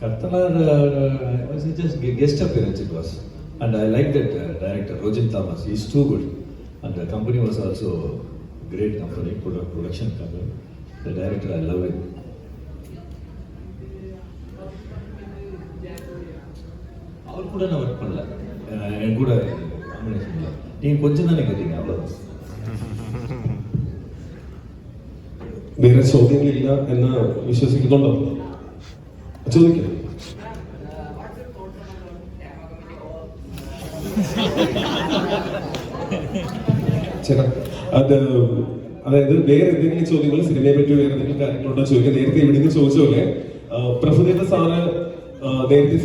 Kartanar was just guest appearance it was, and I like that director Rojin Thomas. He's too good, and the company was also great company, production company. The director, I love it. அவர் கூட நான் work பண்ணல, என் கூட combination இல்லை. நீங்கள் கொஞ்சம் தானே கேட்டீங்க, அவ்வளோதான். വേറെ ചോദ്യങ്ങളില്ല എന്ന് വിശ്വസിക്കുന്നുണ്ടോ? ചോദിക്കാം. ചേട്ടാ, അതായത് വേറെ എന്തെങ്കിലും ചോദ്യങ്ങൾ സിനിമയെ പറ്റി വേറെ എന്തെങ്കിലും കാര്യങ്ങളുണ്ടോ ചോദിക്കാം. നേരത്തെ എവിടെയെങ്കിലും ചോദിച്ച പോലെ പ്രഭുദേവ സാറ് നേരത്തെ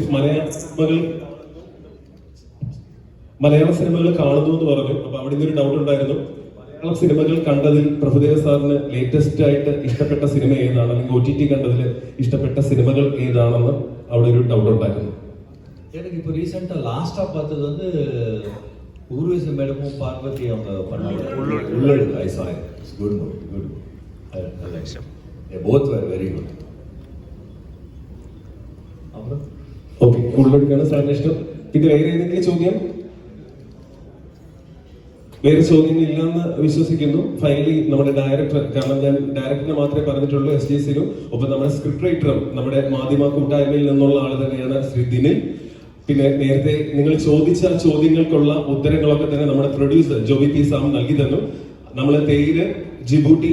മലയാള സിനിമകൾ കാണുന്നു എന്ന് പറഞ്ഞു. അപ്പൊ അവിടെ നിന്നൊരു ഡൗട്ട് ഉണ്ടായിരുന്നു. മലയാള സിനിമകൾ കണ്ടതിൽ പ്രഭുദേവ സാറിന് ലേറ്റസ്റ്റ് ആയിട്ട് ഇഷ്ടപ്പെട്ട സിനിമ ഏതാണ്, അല്ലെങ്കിൽ OTT കണ്ടതിൽ ഇഷ്ടപ്പെട്ട സിനിമകൾ ഏതാണെന്ന് അവിടെ ഒരു ഡൗട്ട് ഉണ്ടായിരുന്നു. எனக்கு இப்போ ரீசெண்டாக லாஸ்ட்டாக பார்த்தது வந்து ஊர்வசி மேடமும் பார்வதி அவங்க பண்ணாங்க உள்ளடு. I saw it. It's good movie, good. I like it. They both were very good. அப்புறம் ഓക്കെ, ഉള്ളടുക്കാണ് സാറിന് ഇഷ്ടം. പിന്നെ വേറെ ഏതെങ്കിലും ചോദ്യം? വേറെ ചോദ്യങ്ങളില്ലെന്ന് വിശ്വസിക്കുന്നു. ഫൈനലി നമ്മുടെ ഡയറക്ടർ, കാരണം ഞാൻ ഡയറക്ടറിനെ മാത്രമേ പറഞ്ഞിട്ടുള്ളൂ, SJCയിലും ഒപ്പം നമ്മുടെ സ്ക്രിപ്റ്റ് റൈറ്ററും നമ്മുടെ മാധ്യമ കൂട്ടായ്മയിൽ നിന്നുള്ള ആൾ തന്നെയാണ് ശ്രീ ദിനിൽ. പിന്നെ നേരത്തെ നിങ്ങൾ ചോദിച്ച ചോദ്യങ്ങൾക്കുള്ള ഉത്തരങ്ങളൊക്കെ തന്നെ നമ്മുടെ പ്രൊഡ്യൂസർ ജോബി പി സാം നൽകി തന്നു. നമ്മൾ തേയില്, ജിബൂട്ടി,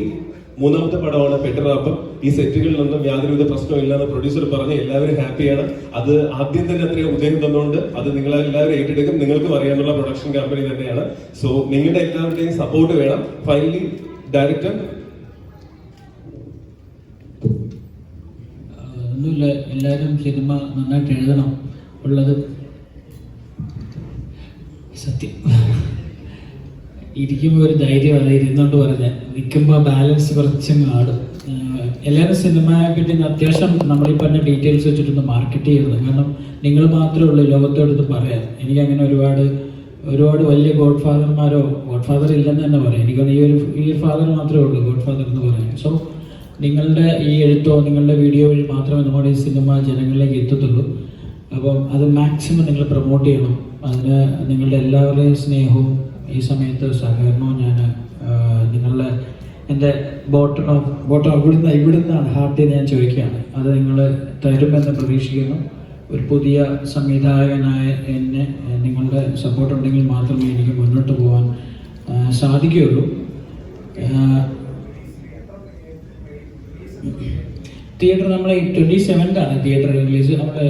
മൂന്നാമത്തെ പടമാണ് പെട്ടറാപ്പം. ഈ സെറ്റുകളിലൊന്നും യാതൊരുവിധ പ്രശ്നമില്ലാന്ന് പ്രൊഡ്യൂസർ പറഞ്ഞ് എല്ലാവരും ഹാപ്പിയാണ്. അത് ആദ്യം തന്നെ അത്രയും ഉദയം തന്നുകൊണ്ട് അത് നിങ്ങളെല്ലാവരും ഏറ്റെടുക്കും. നിങ്ങൾക്കും അറിയാനുള്ള പ്രൊഡക്ഷൻ കമ്പനി തന്നെയാണ്. സോ നിങ്ങളുടെ എല്ലാവരുടെയും സപ്പോർട്ട് വേണം. ഫൈനലി ഡയറക്ടർ ഒന്നുമില്ല, എല്ലാവരും സിനിമ നന്നായിട്ട് എഴുതണം ഉള്ളത് സത്യം. ഇരിക്കുമ്പോൾ ഒരു ധൈര്യം, അത് ഇരുന്നോണ്ട് പറഞ്ഞാൽ നിൽക്കുമ്പോൾ ബാലൻസ് കുറച്ചും ആടും. എല്ലാവരും സിനിമയെ പറ്റി അത്യാവശ്യം നമ്മളീ പറഞ്ഞ ഡീറ്റെയിൽസ് വെച്ചിട്ടൊന്ന് മാർക്കറ്റ് ചെയ്യരുത്. കാരണം നിങ്ങൾ മാത്രമേ ഉള്ളൂ ലോകത്തോടത്ത് പറയാൻ. എനിക്കങ്ങനെ ഒരുപാട് വലിയ ഗോഡ് ഫാദർ ഇല്ലെന്ന് തന്നെ പറയാം. എനിക്കൊന്ന് ഈ ഒരു ഫാദർ മാത്രമേ ഉള്ളൂ ഗോഡ് ഫാദർ എന്ന് പറയാൻ. സോ നിങ്ങളുടെ ഈ എഴുത്തോ നിങ്ങളുടെ വീഡിയോ വഴി മാത്രമേ നമ്മുടെ ഈ സിനിമ ജനങ്ങളിലേക്ക് എത്തത്തുള്ളൂ. അപ്പം അത് മാക്സിമം നിങ്ങൾ പ്രൊമോട്ട് ചെയ്യണം. അതിന് നിങ്ങളുടെ എല്ലാവരുടെയും സ്നേഹവും ഈ സമയത്ത് സഹകരണവും ഞാൻ നിങ്ങളുടെ എൻ്റെ ഇവിടുന്നാണ് ഹാർട്ടിൽ ഞാൻ ചോദിക്കുകയാണ്. അത് നിങ്ങൾ തരുമെന്ന് പ്രതീക്ഷിക്കുന്നു. ഒരു പുതിയ സംവിധായകനായ എന്നെ നിങ്ങളുടെ സപ്പോർട്ട് ഉണ്ടെങ്കിൽ മാത്രമേ എനിക്ക് മുന്നോട്ട് പോകാൻ സാധിക്കുകയുള്ളൂ. തിയേറ്റർ നമ്മൾ 27th തിയേറ്റർ റിലീസ്. നമ്മൾ